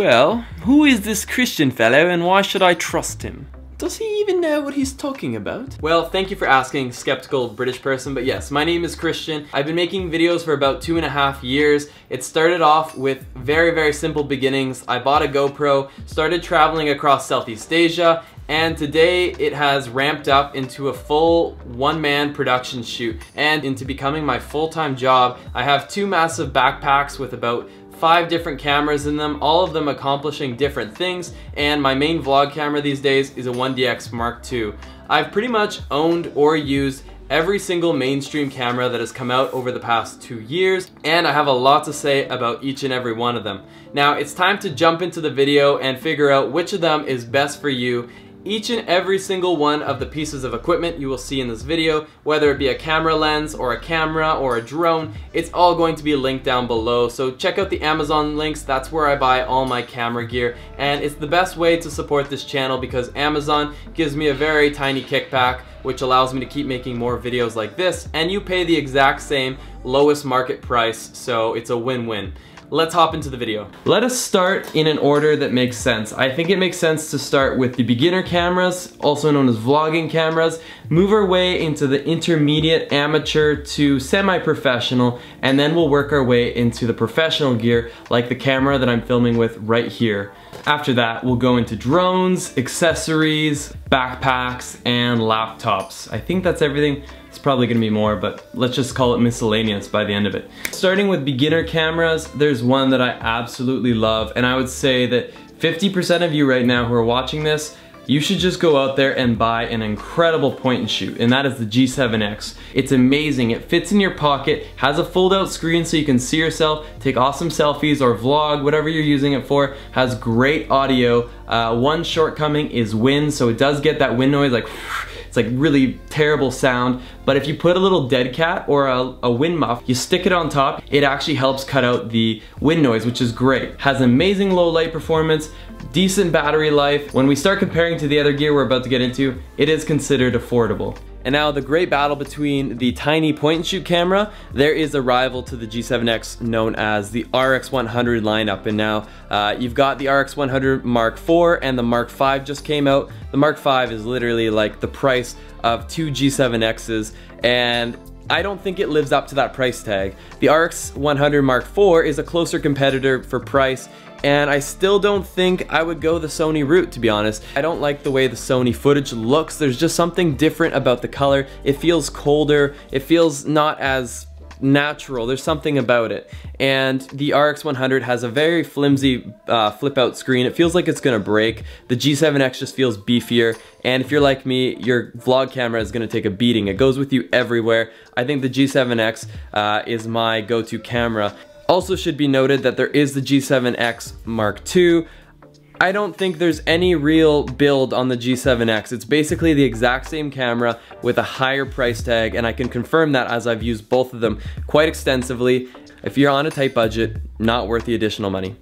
Well, who is this Christian fellow and why should I trust him? Does he even know what he's talking about? Well, thank you for asking, skeptical British person, but yes, my name is Christian. I've been making videos for about 2.5 years. It started off with very simple beginnings. I bought a GoPro, started traveling across Southeast Asia, and today it has ramped up into a full one-man production shoot and into becoming my full-time job. I have 2 massive backpacks with about 5 different cameras in them, all of them accomplishing different things, and my main vlog camera these days is a 1DX Mark II. I've pretty much owned or used every single mainstream camera that has come out over the past 2 years, and I have a lot to say about each and every one of them. Now it's time to jump into the video and figure out which of them is best for you. Each and every single one of the pieces of equipment you will see in this video, whether it be a camera lens or a camera or a drone, it's all going to be linked down below. So check out the Amazon links, that's where I buy all my camera gear. And it's the best way to support this channel because Amazon gives me a very tiny kickback, which allows me to keep making more videos like this. And you pay the exact same lowest market price, so it's a win-win. Let's hop into the video. Let us start in an order that makes sense. I think it makes sense to start with the beginner cameras, also known as vlogging cameras, move our way into the intermediate, amateur to semi-professional, and then we'll work our way into the professional gear like the camera that I'm filming with right here. After that, we'll go into drones, accessories, backpacks, and laptops. I think that's everything. It's probably gonna be more, but let's just call it miscellaneous by the end of it. Starting with beginner cameras, there's one that I absolutely love, and I would say that 50% of you right now who are watching this, you should just go out there and buy an incredible point and shoot, and that is the G7X. It's amazing, it fits in your pocket, has a fold out screen so you can see yourself, take awesome selfies or vlog, whatever you're using it for, has great audio. One shortcoming is wind, so it does get that wind noise like it's like really terrible sound, but if you put a little dead cat or a wind muff, you stick it on top, it actually helps cut out the wind noise, which is great. Has amazing low light performance, decent battery life. When we start comparing to the other gear we're about to get into, it is considered affordable. And now the great battle between the tiny point and shoot camera, there is a rival to the G7X known as the RX100 lineup. And now you've got the RX100 Mark IV and the Mark V just came out. The Mark V is literally like the price of 2 G7Xs, and I don't think it lives up to that price tag. The RX100 Mark IV is a closer competitor for price, and I still don't think I would go the Sony route, to be honest. I don't like the way the Sony footage looks. There's just something different about the color. It feels colder. It feels not as natural. There's something about it. And the RX100 has a very flimsy flip out screen. It feels like it's gonna break. The G7X just feels beefier. And if you're like me, your vlog camera is gonna take a beating. It goes with you everywhere. I think the G7X is my go-to camera. Also should be noted that there is the G7X Mark II. I don't think there's any real build on the G7X. It's basically the exact same camera with a higher price tag, and I can confirm that as I've used both of them quite extensively. If you're on a tight budget, not worth the additional money.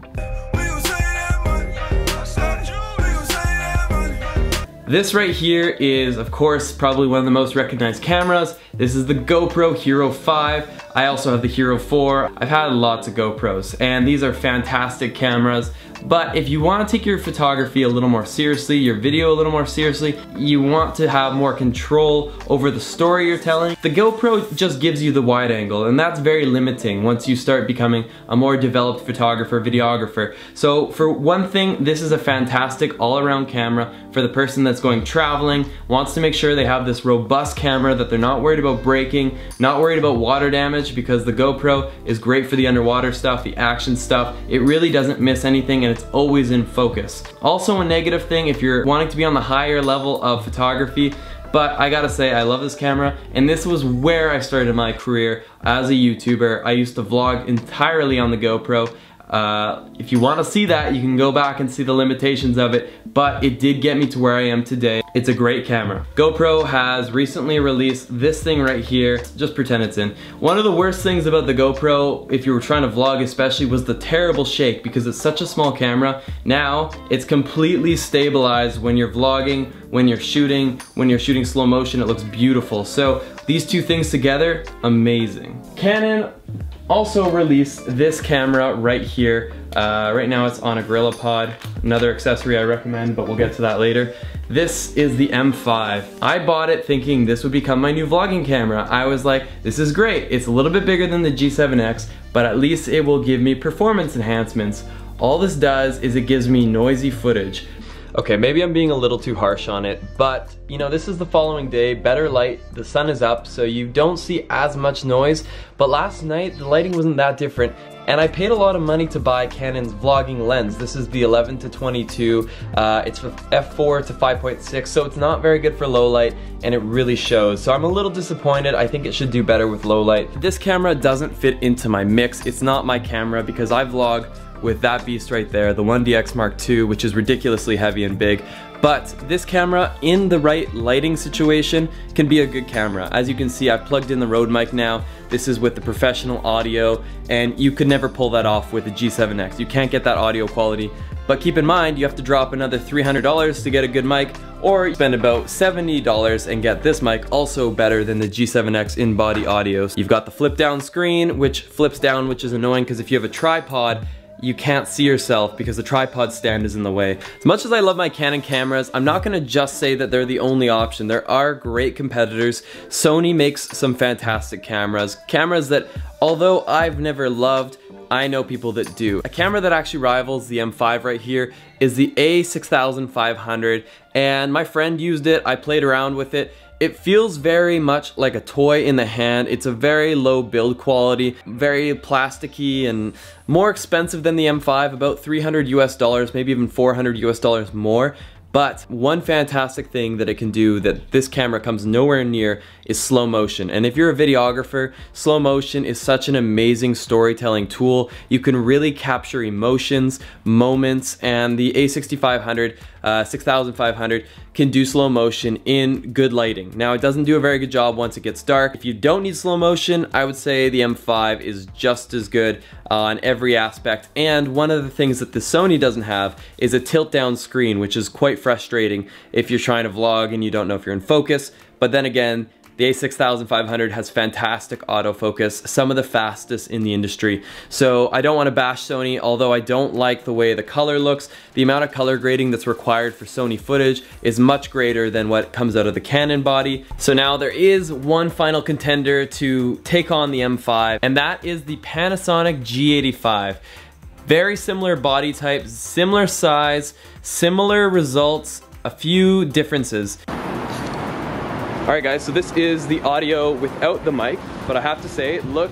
This right here is, of course, probably one of the most recognized cameras. This is the GoPro Hero 5. I also have the Hero 4. I've had lots of GoPros, and these are fantastic cameras. But if you want to take your photography a little more seriously, your video a little more seriously, you want to have more control over the story you're telling, the GoPro just gives you the wide angle, and that's very limiting once you start becoming a more developed photographer, videographer. So for one thing, this is a fantastic all-around camera for the person that's going traveling, wants to make sure they have this robust camera, that they're not worried about breaking, not worried about water damage, because the GoPro is great for the underwater stuff, the action stuff. It really doesn't miss anything, and it's always in focus. Also a negative thing if you're wanting to be on the higher level of photography, but I gotta say I love this camera, and this was where I started my career as a YouTuber. I used to vlog entirely on the GoPro. If you want to see that, you can go back and see the limitations of it, but it did get me to where I am today. It's a great camera. GoPro has recently released this thing right here. Just pretend it's in. One of the worst things about the GoPro, if you were trying to vlog especially, was the terrible shake, because it's such a small camera. Now, it's completely stabilized when you're vlogging, when you're shooting slow motion, it looks beautiful. So these two things together, amazing. Canon also released this camera right here. Right now it's on a GorillaPod, another accessory I recommend, but we'll get to that later. This is the M5. I bought it thinking this would become my new vlogging camera. I was like, this is great. It's a little bit bigger than the G7X, but at least it will give me performance enhancements. All this does is it gives me noisy footage. Okay, maybe I'm being a little too harsh on it, but you know, this is the following day, better light, the sun is up, so you don't see as much noise. But last night, the lighting wasn't that different, and I paid a lot of money to buy Canon's vlogging lens. This is the 11-22, it's for f4 to 5.6, so it's not very good for low light, and it really shows. So I'm a little disappointed. I think it should do better with low light. This camera doesn't fit into my mix. It's not my camera because I vlog with that beast right there, the 1DX Mark II, which is ridiculously heavy and big. But this camera, in the right lighting situation, can be a good camera. As you can see, I've plugged in the Rode mic now. This is with the professional audio, and you could never pull that off with the G7X. You can't get that audio quality. But keep in mind, you have to drop another $300 to get a good mic, or spend about $70 and get this mic, also better than the G7X in-body audio. You've got the flip down screen, which flips down, which is annoying because if you have a tripod, you can't see yourself because the tripod stand is in the way. As much as I love my Canon cameras, I'm not gonna just say that they're the only option. There are great competitors. Sony makes some fantastic cameras. Cameras that, although I've never loved, I know people that do. A camera that actually rivals the M5 right here is the A6500, and my friend used it, I played around with it. It feels very much like a toy in the hand. It's a very low build quality, very plasticky and more expensive than the M5, about $300 US, maybe even $400 US more. But one fantastic thing that it can do that this camera comes nowhere near is slow motion. And if you're a videographer, slow motion is such an amazing storytelling tool. You can really capture emotions, moments, and the A6500, 6500 can do slow motion in good lighting. Now, it doesn't do a very good job once it gets dark. If you don't need slow motion, I would say the M5 is just as good on every aspect. And one of the things that the Sony doesn't have is a tilt down screen, which is quite frustrating if you're trying to vlog and you don't know if you're in focus. But then again, the A6500 has fantastic autofocus, some of the fastest in the industry. So I don't want to bash Sony, although I don't like the way the color looks. The amount of color grading that's required for Sony footage is much greater than what comes out of the Canon body. So now there is one final contender to take on the M5, and that is the Panasonic G85. Very similar body type, similar size, similar results, a few differences. Alright guys, so this is the audio without the mic, but I have to say, look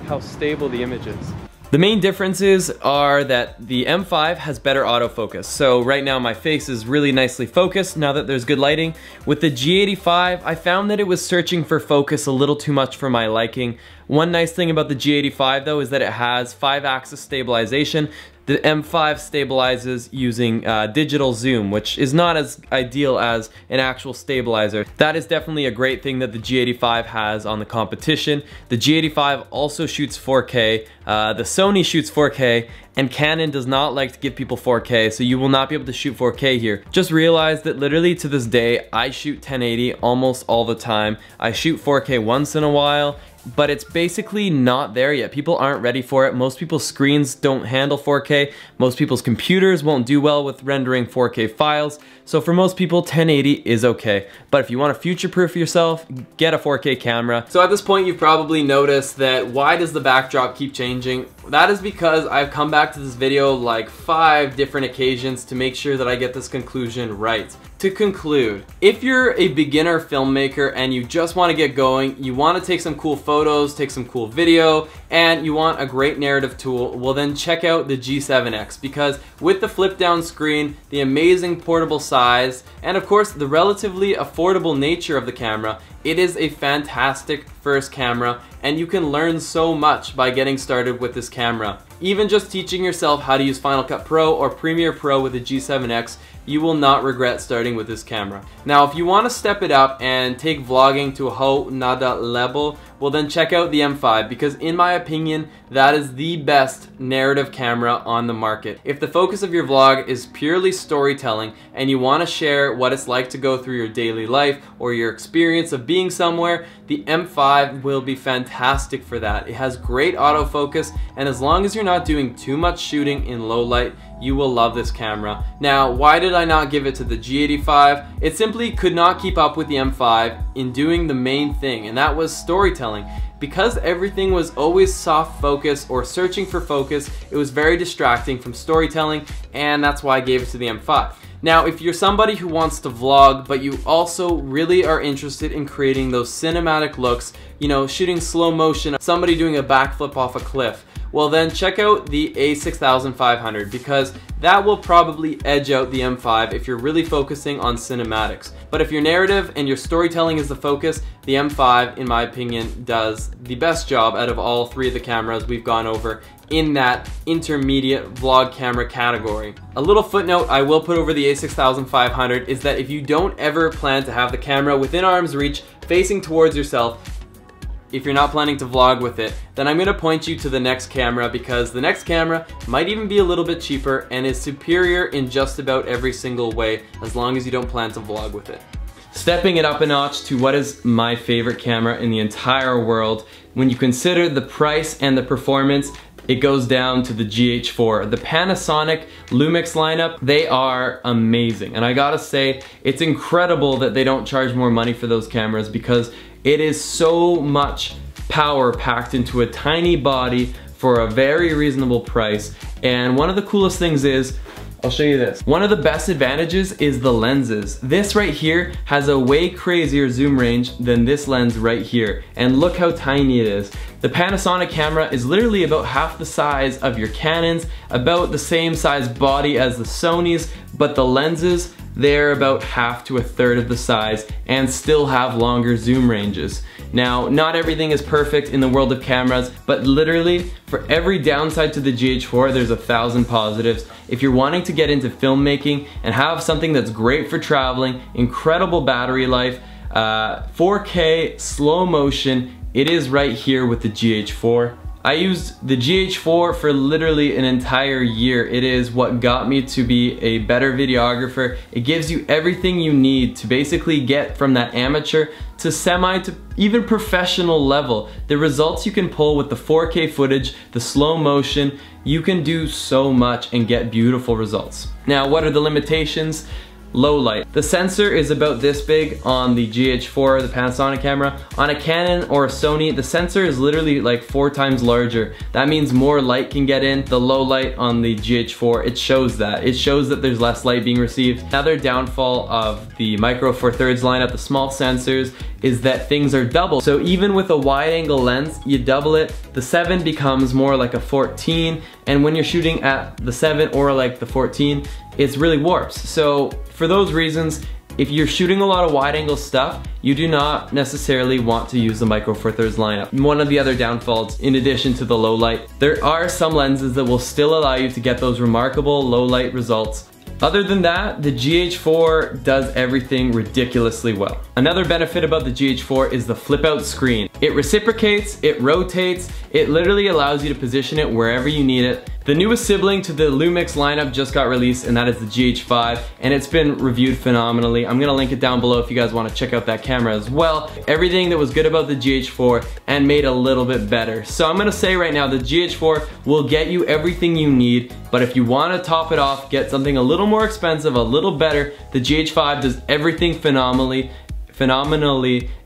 how stable the image is. The main differences are that the M5 has better autofocus. So right now my face is really nicely focused now that there's good lighting. With the G85, I found that it was searching for focus a little too much for my liking. One nice thing about the G85 though is that it has 5-axis stabilization. The M5 stabilizes using digital zoom, which is not as ideal as an actual stabilizer. That is definitely a great thing that the G85 has on the competition. The G85 also shoots 4K, the Sony shoots 4K, and Canon does not like to give people 4K, so you will not be able to shoot 4K here. Just realize that literally to this day, I shoot 1080 almost all the time. I shoot 4K once in a while, but it's basically not there yet. People aren't ready for it. Most people's screens don't handle 4K. Most people's computers won't do well with rendering 4K files. So for most people, 1080 is okay. But if you want to future-proof yourself, get a 4K camera. So at this point, you've probably noticed that why does the backdrop keep changing? That is because I've come back to this video like 5 different occasions to make sure that I get this conclusion right. To conclude, if you're a beginner filmmaker and you just want to get going, you want to take some cool photos, take some cool video, and you want a great narrative tool, well then check out the G7X, because with the flip down screen, the amazing portable size, and of course the relatively affordable nature of the camera, it is a fantastic first camera, and you can learn so much by getting started with this camera. Even just teaching yourself how to use Final Cut Pro or Premiere Pro with the G7X, you will not regret starting with this camera. Now, if you want to step it up and take vlogging to a whole nother level, well then check out the M5, because in my opinion, that is the best narrative camera on the market. If the focus of your vlog is purely storytelling and you want to share what it's like to go through your daily life or your experience of being somewhere, the M5 will be fantastic for that. It has great autofocus, and as long as you're not doing too much shooting in low light, you will love this camera. Now, why did I not give it to the G85? It simply could not keep up with the M5 in doing the main thing, and that was storytelling. Because everything was always soft focus or searching for focus, it was very distracting from storytelling, and that's why I gave it to the M5. Now, if you're somebody who wants to vlog, but you also really are interested in creating those cinematic looks, you know, shooting slow motion, somebody doing a backflip off a cliff, well then check out the A6500, because that will probably edge out the M5 if you're really focusing on cinematics. But if your narrative and your storytelling is the focus, the M5, in my opinion, does the best job out of all three of the cameras we've gone over in that intermediate vlog camera category. A little footnote I will put over the A6500 is that if you don't ever plan to have the camera within arm's reach facing towards yourself, if you're not planning to vlog with it, then I'm gonna point you to the next camera, because the next camera might even be a little bit cheaper and is superior in just about every single way, as long as you don't plan to vlog with it. Stepping it up a notch to what is my favorite camera in the entire world, when you consider the price and the performance, it goes down to the GH4. The Panasonic Lumix lineup, they are amazing. And I gotta say, it's incredible that they don't charge more money for those cameras, because it is so much power packed into a tiny body for a very reasonable price. And one of the coolest things is, I'll show you this. One of the best advantages is the lenses. This right here has a way crazier zoom range than this lens right here. And look how tiny it is. The Panasonic camera is literally about half the size of your Canons, about the same size body as the Sonys, but the lenses, they're about half to a third of the size and still have longer zoom ranges. Now, not everything is perfect in the world of cameras, but literally for every downside to the GH4, there's 1,000 positives. If you're wanting to get into filmmaking and have something that's great for traveling, incredible battery life, 4K, slow motion, it is right here with the GH4. I used the GH4 for literally an entire year. It is what got me to be a better videographer. It gives you everything you need to basically get from that amateur to semi to even professional level. The results you can pull with the 4K footage, the slow motion, you can do so much and get beautiful results. Now, what are the limitations? Low light. The sensor is about this big on the GH4, the Panasonic camera. On a Canon or a Sony, the sensor is literally like 4 times larger. That means more light can get in. The low light on the GH4, it shows that. It shows that there's less light being received. Another downfall of the Micro Four Thirds lineup, the small sensors, is that things are double. So even with a wide angle lens, you double it, the 7 becomes more like a 14, and when you're shooting at the 7 or like the 14, it's really warps. So for those reasons, if you're shooting a lot of wide angle stuff, you do not necessarily want to use the Micro Four Thirds lineup. One of the other downfalls, in addition to the low light, there are some lenses that will still allow you to get those remarkable low light results. Other than that, the GH4 does everything ridiculously well. Another benefit about the GH4 is the flip out screen. It reciprocates, it rotates, it literally allows you to position it wherever you need it. The newest sibling to the Lumix lineup just got released, and that is the GH5, and it's been reviewed phenomenally. I'm gonna link it down below if you guys wanna check out that camera as well. Everything that was good about the GH4 and made a little bit better. So I'm gonna say right now, the GH4 will get you everything you need, but if you wanna top it off, get something a little more expensive, a little better, the GH5 does everything phenomenally,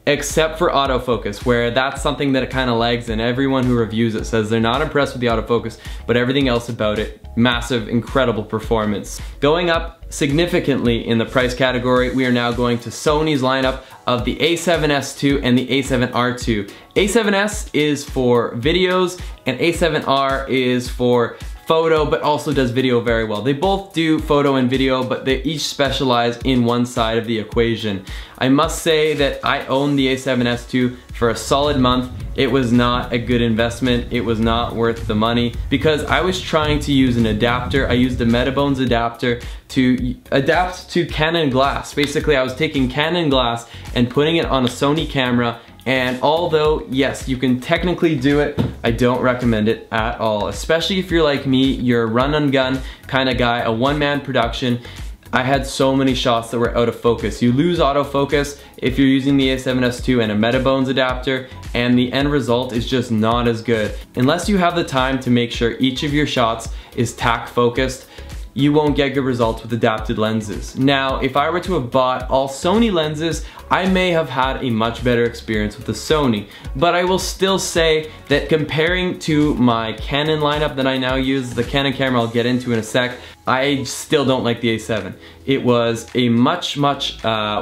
except for autofocus, where that's something that it kind of lags, and everyone who reviews it says they're not impressed with the autofocus, but everything else about it, massive, incredible performance. Going up significantly in the price category, we are now going to Sony's lineup of the a7S II and the a7R II. A7S is for videos, and a7R is for photo, but also does video very well. They both do photo and video, but they each specialize in one side of the equation. I must say that I owned the a7S II for a solid month. It was not a good investment. It was not worth the money because I was trying to use an adapter. I used a Metabones adapter to adapt to Canon glass. Basically, I was taking Canon glass and putting it on a Sony camera, And although, yes, you can technically do it, I don't recommend it at all. Especially if you're like me, you're a run and gun kind of guy, a one-man production. I had so many shots that were out of focus. You lose autofocus if you're using the A7S II and a Metabones adapter, and the end result is just not as good. Unless you have the time to make sure each of your shots is tack focused, you won't get good results with adapted lenses. Now, if I were to have bought all Sony lenses, I may have had a much better experience with the Sony, but I will still say that comparing to my Canon lineup that I now use, the Canon camera I'll get into in a sec, I still don't like the A7. It was a much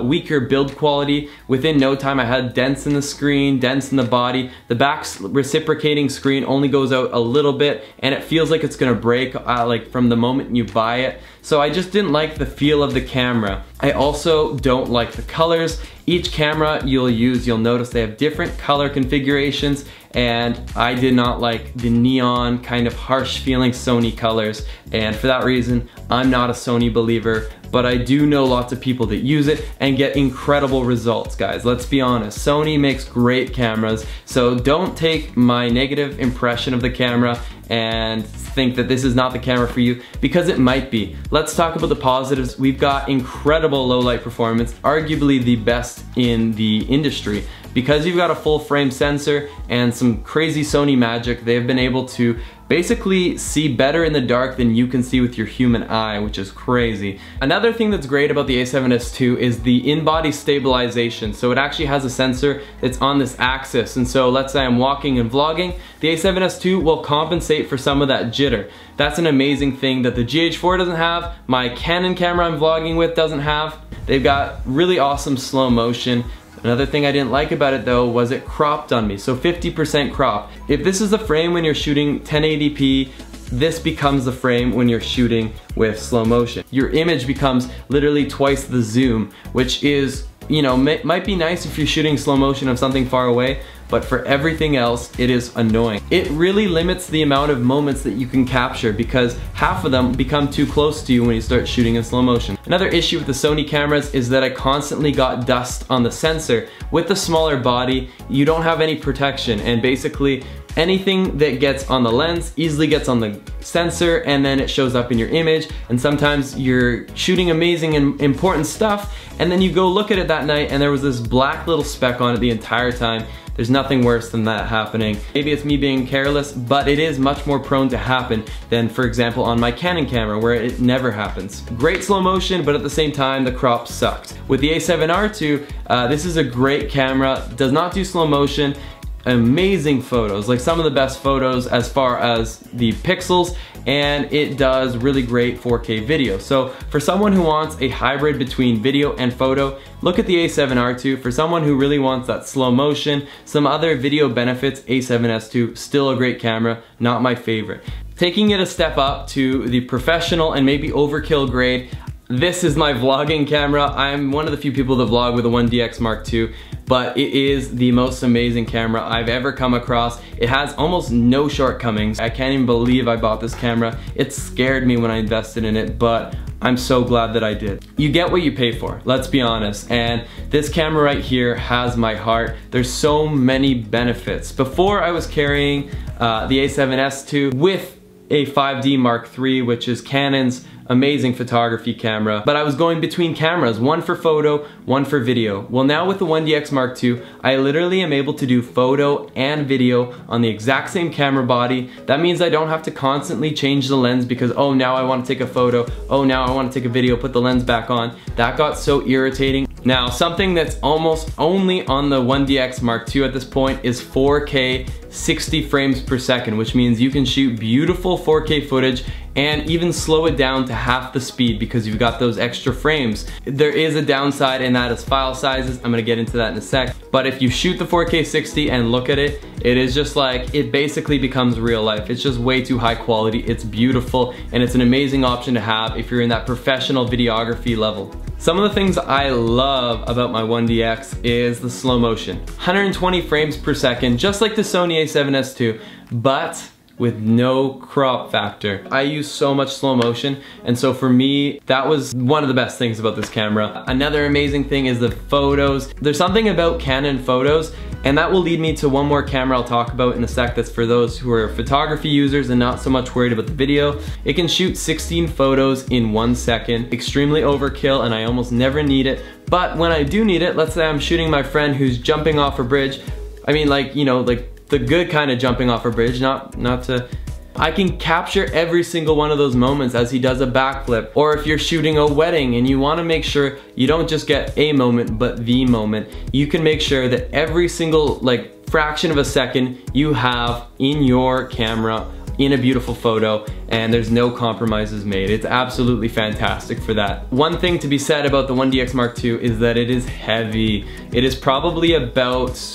weaker build quality. Within no time I had dents in the screen, dents in the body. The back reciprocating screen only goes out a little bit and it feels like it's gonna break like from the moment you buy it. So I just didn't like the feel of the camera. I also don't like the colors. Each camera you'll notice they have different color configurations, and I did not like the neon kind of harsh feeling Sony colors, and for that reason I'm not a Sony believer, but I do know lots of people that use it and get incredible results, guys. Let's be honest, Sony makes great cameras, so don't take my negative impression of the camera and think that this is not the camera for you, because it might be. Let's talk about the positives. We've got incredible low light performance, arguably the best in the industry. Because you've got a full frame sensor and some crazy Sony magic, they've been able to basically see better in the dark than you can see with your human eye, which is crazy. Another thing that's great about the A7S II is the in-body stabilization. So it actually has a sensor that's on this axis, and so let's say I'm walking and vlogging, the A7S II will compensate for some of that jitter. That's an amazing thing that the GH4 doesn't have, my Canon camera I'm vlogging with doesn't have. They've got really awesome slow motion. Another thing I didn't like about it though was it cropped on me, so 50% crop. If this is the frame when you're shooting 1080p, this becomes the frame when you're shooting with slow motion. Your image becomes literally twice the zoom, which is, you know, might be nice if you're shooting slow motion of something far away, but for everything else, it is annoying. It really limits the amount of moments that you can capture because half of them become too close to you when you start shooting in slow motion. Another issue with the Sony cameras is that I constantly got dust on the sensor. With the smaller body, you don't have any protection, and basically anything that gets on the lens easily gets on the sensor, and then it shows up in your image, and sometimes you're shooting amazing and important stuff, and then you go look at it that night and there was this black little speck on it the entire time. There's nothing worse than that happening. Maybe it's me being careless, but it is much more prone to happen than, for example, on my Canon camera where it never happens. Great slow motion, but at the same time, the crop sucked. With the A7R II, this is a great camera, does not do slow motion, amazing photos, like some of the best photos as far as the pixels, and it does really great 4K video. So for someone who wants a hybrid between video and photo, look at the A7R II. For someone who really wants that slow motion, some other video benefits, A7S II, still a great camera, not my favorite. Taking it a step up to the professional and maybe overkill grade, this is my vlogging camera. I'm one of the few people that vlog with a 1DX Mark II, but it is the most amazing camera I've ever come across. It has almost no shortcomings. I can't even believe I bought this camera. It scared me when I invested in it, but I'm so glad that I did. You get what you pay for, let's be honest, and this camera right here has my heart. There's so many benefits. Before I was carrying the A7S II with a 5D Mark III, which is Canon's amazing photography camera, but I was going between cameras, one for photo, one for video. Well, now with the 1DX Mark II, I literally am able to do photo and video on the exact same camera body. That means I don't have to constantly change the lens because, oh, now I want to take a photo, oh, now I want to take a video, put the lens back on. That got so irritating. Now, something that's almost only on the 1DX Mark II at this point is 4K 60 frames per second, which means you can shoot beautiful 4K footage and even slow it down to half the speed because you've got those extra frames. There is a downside, and that is file sizes. I'm gonna get into that in a sec. But if you shoot the 4K 60 and look at it, it is just like, it basically becomes real life. It's just way too high quality. It's beautiful, and it's an amazing option to have if you're in that professional videography level. Some of the things I love about my 1DX is the slow motion. 120 frames per second, just like the Sony A7S II, but with no crop factor. I use so much slow motion, and so for me, that was one of the best things about this camera. Another amazing thing is the photos. There's something about Canon photos, And that will lead me to one more camera I'll talk about in a sec that's for those who are photography users and not so much worried about the video. It can shoot 16 photos in 1 second, extremely overkill, and I almost never need it. But when I do need it, let's say I'm shooting my friend who's jumping off a bridge. I mean, like, you know, like the good kind of jumping off a bridge, not to... I can capture every single one of those moments as he does a backflip. Or if you're shooting a wedding and you want to make sure you don't just get a moment, but the moment, you can make sure that every single like fraction of a second you have in your camera in a beautiful photo, and there's no compromises made. It's absolutely fantastic for that. One thing to be said about the 1DX Mark II is that it is heavy. It is probably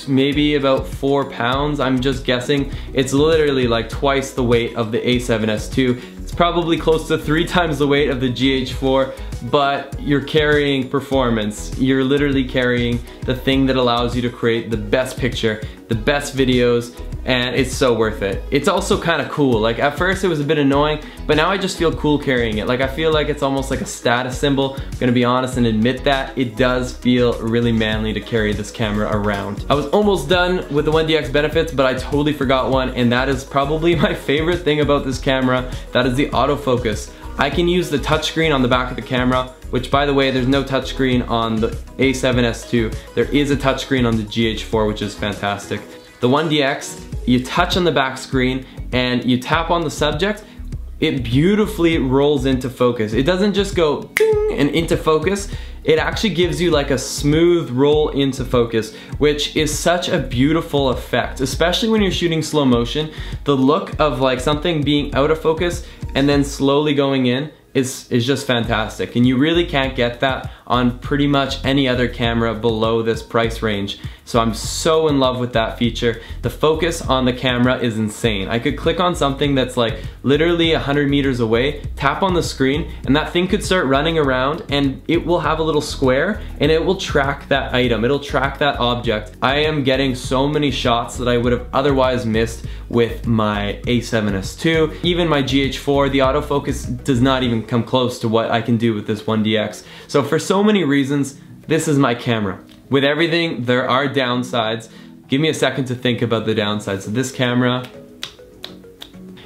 maybe about 4 pounds, I'm just guessing. It's literally like twice the weight of the A7S II. It's probably close to 3 times the weight of the GH4, but you're carrying performance. You're literally carrying the thing that allows you to create the best picture, the best videos, and it's so worth it. It's also kind of cool. Like at first it was a bit annoying, but now I just feel cool carrying it. Like I feel like it's almost like a status symbol. I'm gonna be honest and admit that it does feel really manly to carry this camera around. I was almost done with the 1DX benefits, but I totally forgot one, and that is probably my favorite thing about this camera. That is the autofocus. I can use the touchscreen on the back of the camera, which by the way, there's no touchscreen on the A7S II. There is a touchscreen on the GH4, which is fantastic. The 1DX, you touch on the back screen and you tap on the subject, it beautifully rolls into focus. It doesn't just go ding and into focus, it actually gives you like a smooth roll into focus, which is such a beautiful effect, especially when you're shooting slow motion. The look of like something being out of focus and then slowly going in is just fantastic, and you really can't get that on pretty much any other camera below this price range. So I'm so in love with that feature. The focus on the camera is insane. I could click on something that's like literally 100 meters away, tap on the screen, and that thing could start running around and it will have a little square and it will track that item. It'll track that object. I am getting so many shots that I would have otherwise missed with my A7S II. Even my GH4, the autofocus does not even come close to what I can do with this 1DX. So for so many reasons, this is my camera. With everything, there are downsides. Give me a second to think about the downsides of this camera.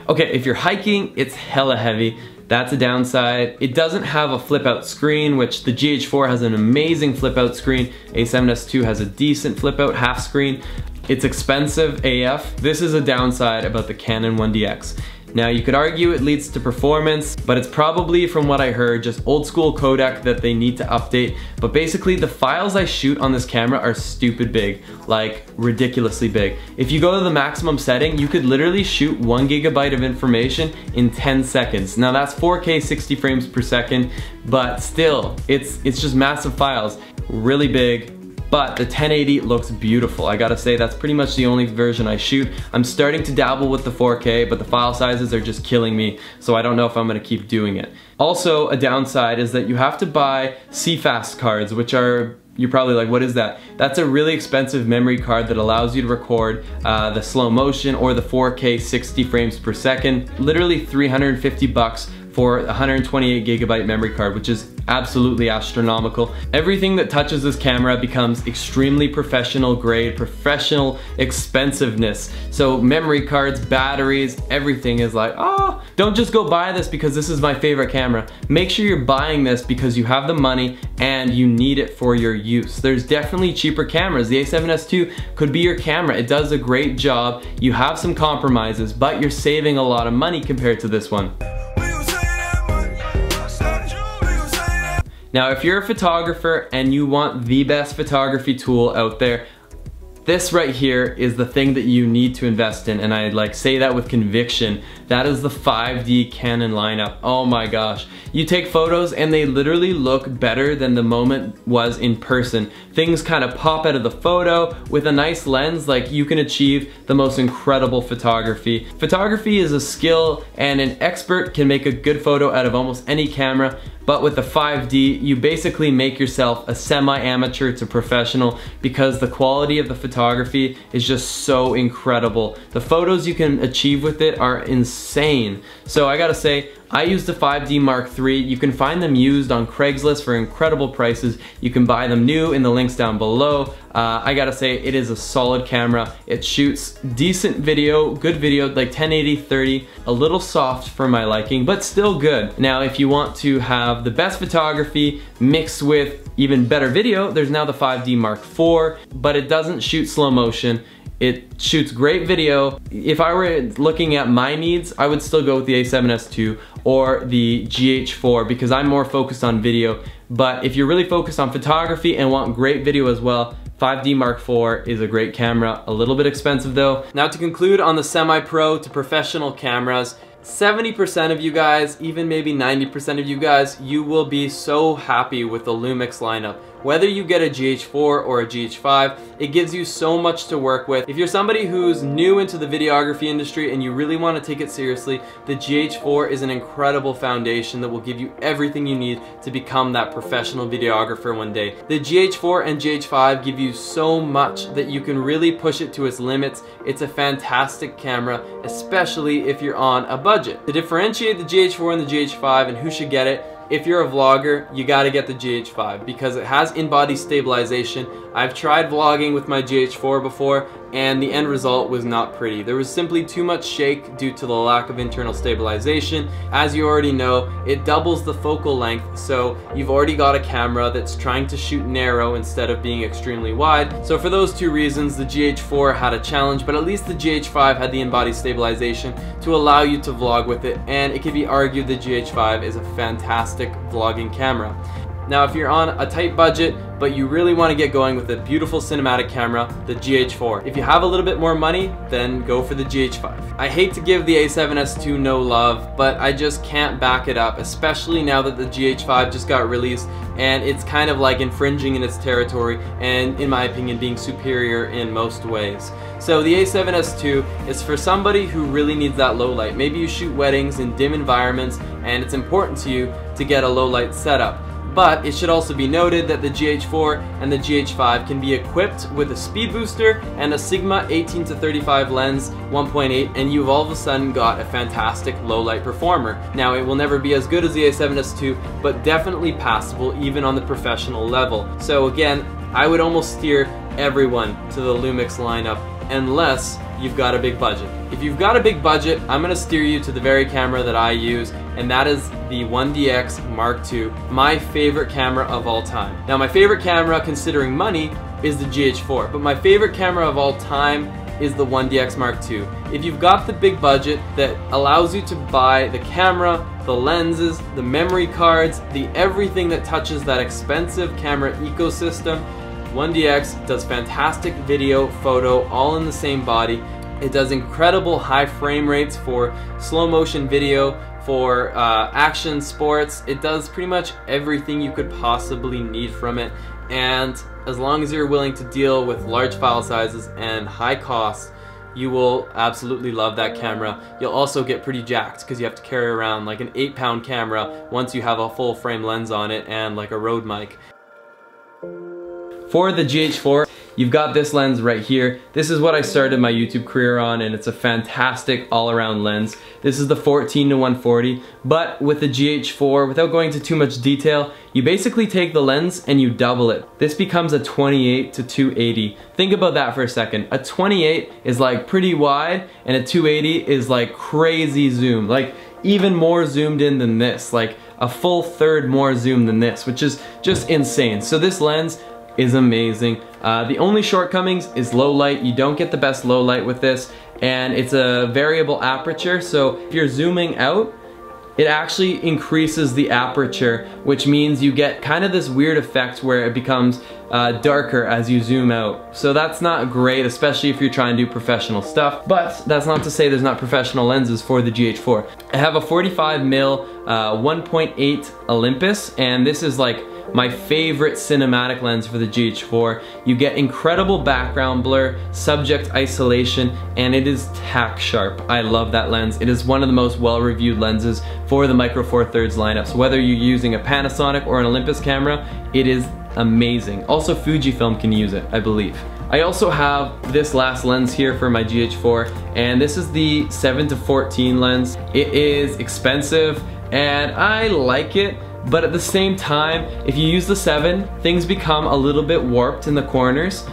Okay, if you're hiking, it's hella heavy. That's a downside. It doesn't have a flip out screen, which the GH4 has an amazing flip out screen. A7S II has a decent flip out half screen. It's expensive AF. This is a downside about the Canon 1DX. Now you could argue it leads to performance, but it's probably, from what I heard, just old school codec that they need to update. But basically the files I shoot on this camera are stupid big, like ridiculously big. If you go to the maximum setting, you could literally shoot 1 GB of information in 10 seconds. Now that's 4K 60 frames per second, but still, it's just massive files, really big. But the 1080 looks beautiful. I gotta say, that's pretty much the only version I shoot. I'm starting to dabble with the 4K, but the file sizes are just killing me, so I don't know if I'm gonna keep doing it. Also, a downside is that you have to buy CFast cards, which are, you're probably like, what is that? That's a really expensive memory card that allows you to record the slow motion or the 4K 60 frames per second. Literally 350 bucks for a 128 GB memory card, which is absolutely astronomical. Everything that touches this camera becomes extremely professional grade, professional expensiveness. So memory cards, batteries, everything is like, oh, don't just go buy this because this is my favorite camera. Make sure you're buying this because you have the money and you need it for your use. There's definitely cheaper cameras. The A7S II could be your camera. It does a great job. You have some compromises, but you're saving a lot of money compared to this one. Now, if you're a photographer and you want the best photography tool out there, this right here is the thing that you need to invest in, and I like say that with conviction. That is the 5D Canon lineup. Oh my gosh. You take photos and they literally look better than the moment was in person. Things kind of pop out of the photo. With a nice lens, like, you can achieve the most incredible photography. Photography is a skill, and an expert can make a good photo out of almost any camera. But with the 5D, you basically make yourself a semi-amateur to professional because the quality of the photography is just so incredible. The photos you can achieve with it are insane. So I gotta say, I use the 5D Mark III. You can find them used on Craigslist for incredible prices. You can buy them new in the links down below. I gotta say, it is a solid camera. It shoots decent video, good video, like 1080/30, a little soft for my liking, but still good. Now, if you want to have the best photography mixed with even better video, there's now the 5D Mark IV, but it doesn't shoot slow motion. It shoots great video. If I were looking at my needs, I would still go with the A7S II or the GH4 because I'm more focused on video. But if you're really focused on photography and want great video as well, 5D Mark IV is a great camera, a little bit expensive though. Now to conclude on the semi-pro to professional cameras, 70% of you guys, even maybe 90% of you guys, you will be so happy with the Lumix lineup. Whether you get a GH4 or a GH5, it gives you so much to work with. If you're somebody who's new into the videography industry and you really want to take it seriously, the GH4 is an incredible foundation that will give you everything you need to become that professional videographer one day. The GH4 and GH5 give you so much that you can really push it to its limits. It's a fantastic camera, especially if you're on a budget. To differentiate the GH4 and the GH5 and who should get it, if you're a vlogger, you gotta get the GH5 because it has in-body stabilization. I've tried vlogging with my GH4 before and the end result was not pretty. There was simply too much shake due to the lack of internal stabilization. As you already know, it doubles the focal length, so you've already got a camera that's trying to shoot narrow instead of being extremely wide. So for those two reasons, the GH4 had a challenge, but at least the GH5 had the in-body stabilization to allow you to vlog with it, and it can be argued the GH5 is a fantastic vlogging camera. Now if you're on a tight budget but you really want to get going with a beautiful cinematic camera, the GH4. If you have a little bit more money, then go for the GH5. I hate to give the A7S II no love, but I just can't back it up, especially now that the GH5 just got released and it's kind of like infringing in its territory and, in my opinion, being superior in most ways. So the A7S II is for somebody who really needs that low light. Maybe you shoot weddings in dim environments and it's important to you to get a low light setup. But it should also be noted that the GH4 and the GH5 can be equipped with a speed booster and a Sigma 18-35 lens 1.8, and you've all of a sudden got a fantastic low light performer. Now it will never be as good as the A7S II, but definitely passable even on the professional level. So again, I would almost steer everyone to the Lumix lineup unless you've got a big budget. If you've got a big budget, I'm gonna steer you to the very camera that I use, and that is the 1DX Mark II, my favorite camera of all time. Now my favorite camera, considering money, is the GH4, but my favorite camera of all time is the 1DX Mark II. If you've got the big budget that allows you to buy the camera, the lenses, the memory cards, the everything that touches that expensive camera ecosystem, 1DX does fantastic video, photo, all in the same body. It does incredible high frame rates for slow motion video, for action sports. It does pretty much everything you could possibly need from it. And as long as you're willing to deal with large file sizes and high costs, you will absolutely love that camera. You'll also get pretty jacked because you have to carry around like an 8-pound camera once you have a full frame lens on it and like a Rode mic. For the GH4, you've got this lens right here. This is what I started my YouTube career on, and it's a fantastic all-around lens. This is the 14-140, but with the GH4, without going into too much detail, you basically take the lens and you double it. This becomes a 28-280. Think about that for a second. A 28 is like pretty wide, and a 280 is like crazy zoom, like even more zoomed in than this, like a full third more zoom than this, which is just insane. So this lens is amazing. The only shortcomings is low light. You don't get the best low light with this, and it's a variable aperture, so if you're zooming out, it actually increases the aperture, which means you get kind of this weird effect where it becomes darker as you zoom out. So that's not great, especially if you're trying to do professional stuff, but that's not to say there's not professional lenses for the GH4. I have a 45mm 1.8 Olympus, and this is like my favorite cinematic lens for the GH4. You get incredible background blur, subject isolation, and it is tack sharp. I love that lens. It is one of the most well-reviewed lenses for the Micro Four Thirds lineup. So whether you're using a Panasonic or an Olympus camera, it is amazing. Also Fujifilm can use it, I believe. I also have this last lens here for my GH4, and this is the 7-14 lens. It is expensive, and I like it. But at the same time, if you use the 7, things become a little bit warped in the corners,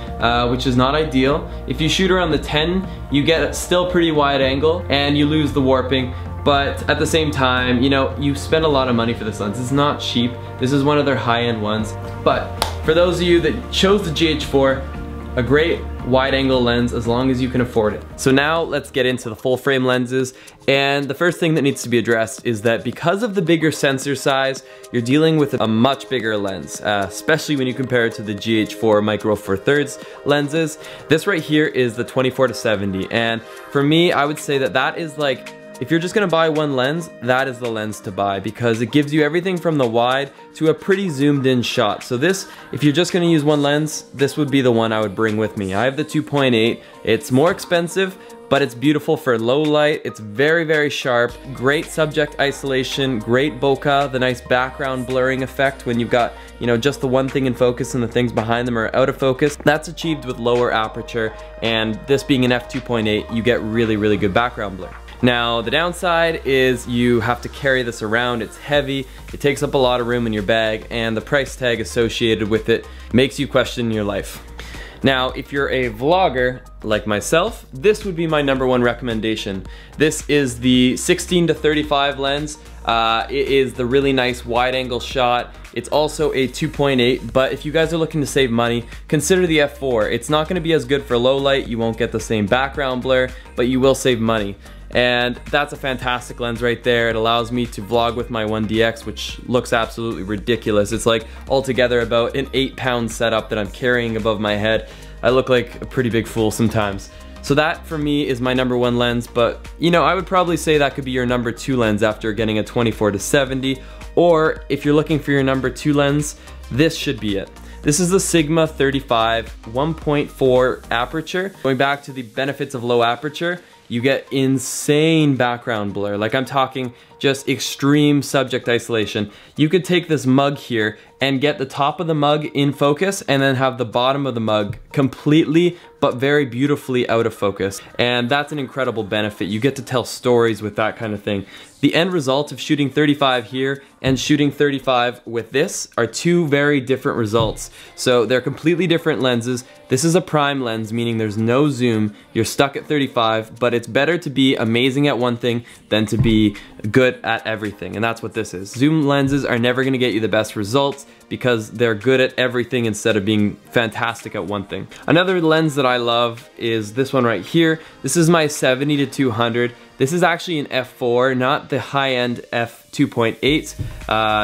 which is not ideal. If you shoot around the 10, you get still pretty wide angle and you lose the warping. But at the same time, you know, you spend a lot of money for this lens. It's not cheap. This is one of their high-end ones. But for those of you that chose the GH4, a great wide angle lens as long as you can afford it. So now let's get into the full frame lenses. And the first thing that needs to be addressed is that because of the bigger sensor size, you're dealing with a much bigger lens, especially when you compare it to the GH4 Micro Four Thirds lenses. This right here is the 24-70, and for me, I would say that that is like, if you're just gonna buy one lens, that is the lens to buy because it gives you everything from the wide to a pretty zoomed in shot. So this, if you're just gonna use one lens, this would be the one I would bring with me. I have the 2.8, it's more expensive, but it's beautiful for low light. It's very, very sharp, great subject isolation, great bokeh, the nice background blurring effect when you've got, you know, just the one thing in focus and the things behind them are out of focus. That's achieved with lower aperture, and this being an f2.8, you get really, really good background blur. Now, the downside is you have to carry this around. It's heavy, it takes up a lot of room in your bag, and the price tag associated with it makes you question your life. Now, if you're a vlogger like myself, this would be my #1 recommendation. This is the 16-35 lens. It is the really nice wide angle shot. It's also a 2.8, but if you guys are looking to save money, consider the f4. It's not gonna be as good for low light, you won't get the same background blur, but you will save money. And that's a fantastic lens right there. It allows me to vlog with my 1DX, which looks absolutely ridiculous. It's like altogether about an 8-pound setup that I'm carrying above my head. I look like a pretty big fool sometimes. So that for me is my #1 lens, but you know, I would probably say that could be your #2 lens after getting a 24-70, or if you're looking for your #2 lens, this should be it. This is the Sigma 35 1.4 aperture. Going back to the benefits of low aperture, you get insane background blur. Like I'm talking just extreme subject isolation. You could take this mug here and get the top of the mug in focus and then have the bottom of the mug completely but very beautifully out of focus. And that's an incredible benefit. You get to tell stories with that kind of thing. The end result of shooting 35 here and shooting 35 with this are two very different results. So they're completely different lenses. This is a prime lens, meaning there's no zoom. You're stuck at 35, but it's better to be amazing at one thing than to be good at everything, and that's what this is. Zoom lenses are never gonna get you the best results because they're good at everything instead of being fantastic at one thing. Another lens that I love is this one right here. This is my 70-200. This is actually an f4, not the high-end f2.8.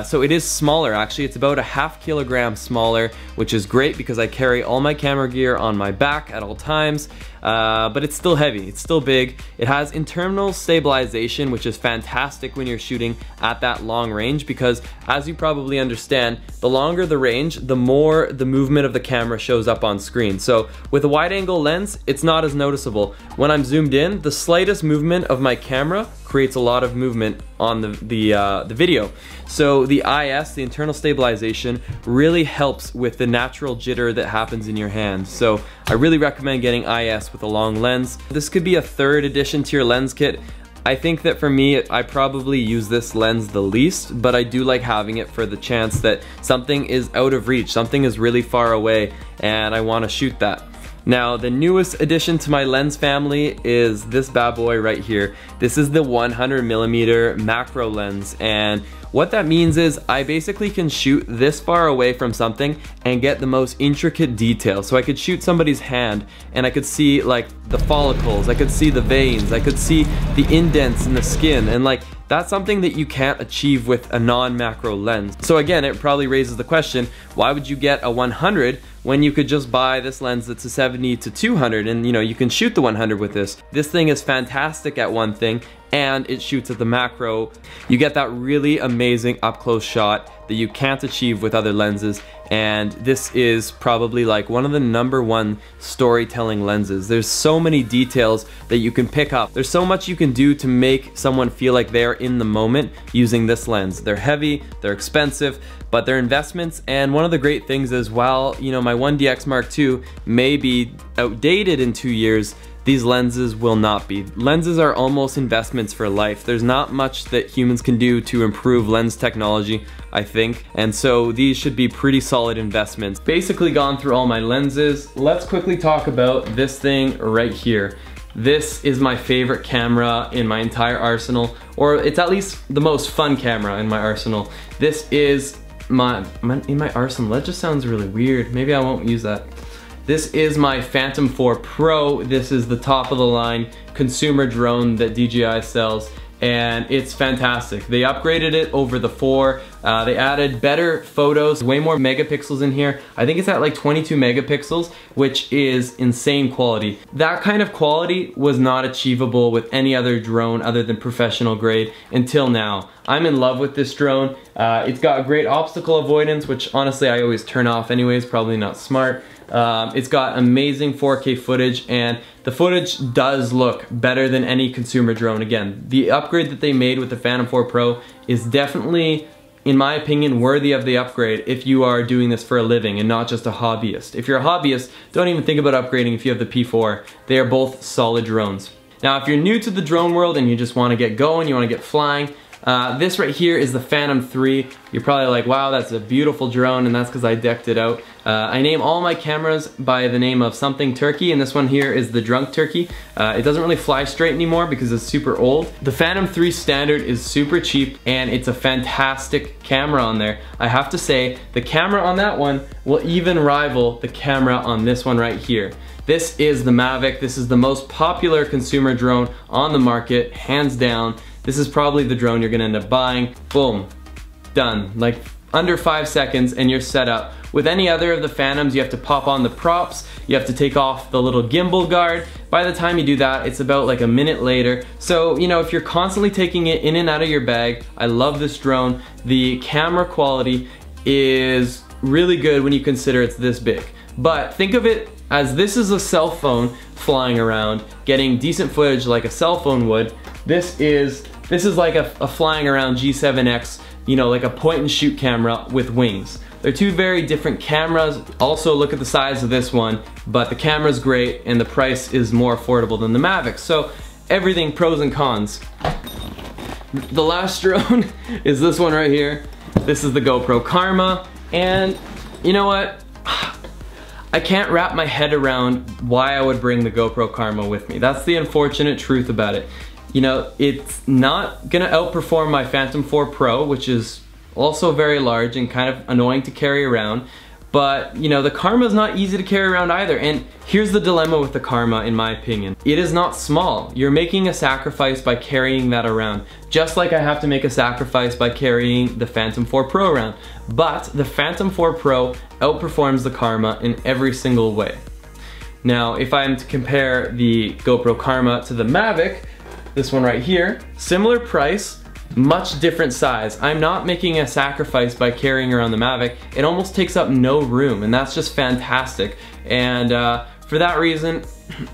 So it is smaller actually. It's about a ½ kilogram smaller, which is great because I carry all my camera gear on my back at all times. But it's still heavy, it's still big. It has internal stabilization, which is fantastic when you're shooting at that long range because, as you probably understand, the longer the range, the more the movement of the camera shows up on screen. So with a wide angle lens, it's not as noticeable. When I'm zoomed in, the slightest movement of my camera creates a lot of movement on the video. So the IS, the internal stabilization, really helps with the natural jitter that happens in your hand. So I really recommend getting IS with a long lens. This could be a third addition to your lens kit. I think that for me, I probably use this lens the least, but I do like having it for the chance that something is out of reach, something is really far away, and I want to shoot that. Now, the newest addition to my lens family is this bad boy right here. This is the 100mm macro lens, and what that means is I basically can shoot this far away from something and get the most intricate detail. So I could shoot somebody's hand and I could see like the follicles, I could see the veins, I could see the indents in the skin, and like that's something that you can't achieve with a non-macro lens. So again, it probably raises the question, why would you get a 100 when you could just buy this lens that's a 70-200 and you know, you can shoot the 100 with this. This thing is fantastic at one thing and it shoots at the macro. You get that really amazing up close shot that you can't achieve with other lenses, and this is probably like one of the #1 storytelling lenses. There's so many details that you can pick up. There's so much you can do to make someone feel like they're in the moment using this lens. They're heavy, they're expensive, but they're investments, and one of the great things is while, you know, my 1DX Mark II may be outdated in 2 years, these lenses will not be. Lenses are almost investments for life. There's not much that humans can do to improve lens technology, I think, and so these should be pretty solid investments. Basically gone through all my lenses. Let's quickly talk about this thing right here. This is my favorite camera in my entire arsenal, or it's at least the most fun camera in my arsenal. This is in my arsenal. That just sounds really weird. Maybe I won't use that. This is my Phantom 4 Pro. This is the top of the line consumer drone that DJI sells, and it's fantastic. They upgraded it over the 4. They added better photos, way more megapixels in here. I think it's at like 22 megapixels, which is insane quality. That kind of quality was not achievable with any other drone other than professional grade until now. I'm in love with this drone. It's got great obstacle avoidance, which honestly I always turn off anyways, probably not smart. It's got amazing 4K footage, and the footage does look better than any consumer drone. Again, the upgrade that they made with the Phantom 4 Pro is definitely, in my opinion, worthy of the upgrade if you are doing this for a living and not just a hobbyist. If you're a hobbyist, don't even think about upgrading if you have the P4. They are both solid drones. Now, if you're new to the drone world and you just want to get going, you want to get flying, this right here is the Phantom 3. You're probably like, wow, that's a beautiful drone, and that's because I decked it out. I name all my cameras by the name of something turkey, and this one here is the drunk turkey. It doesn't really fly straight anymore because it's super old. The Phantom 3 standard is super cheap, and it's a fantastic camera on there. I have to say, the camera on that one will even rival the camera on this one right here. This is the Mavic. This is the most popular consumer drone on the market, hands down. This is probably the drone you're gonna end up buying. Boom, done. Like under 5 seconds and you're set up. With any other of the Phantoms, you have to pop on the props, you have to take off the little gimbal guard. By the time you do that, it's about like a minute later. So, you know, if you're constantly taking it in and out of your bag, I love this drone. The camera quality is really good when you consider it's this big. But think of it as this is a cell phone flying around, getting decent footage like a cell phone would. This is like a flying around G7X, you know, like a point and shoot camera with wings. They're two very different cameras. Also look at the size of this one, but the camera's great and the price is more affordable than the Mavic. So everything pros and cons. The last drone is this one right here. This is the GoPro Karma, and you know what? I can't wrap my head around why I would bring the GoPro Karma with me. That's the unfortunate truth about it. You know, it's not gonna outperform my Phantom 4 Pro, which is also very large and kind of annoying to carry around. But, you know, the Karma is not easy to carry around either. And here's the dilemma with the Karma, in my opinion. It is not small. You're making a sacrifice by carrying that around. Just like I have to make a sacrifice by carrying the Phantom 4 Pro around. But the Phantom 4 Pro outperforms the Karma in every single way. Now, if I am to compare the GoPro Karma to the Mavic, this one right here, similar price, much different size. I'm not making a sacrifice by carrying around the Mavic. It almost takes up no room, and that's just fantastic. And for that reason,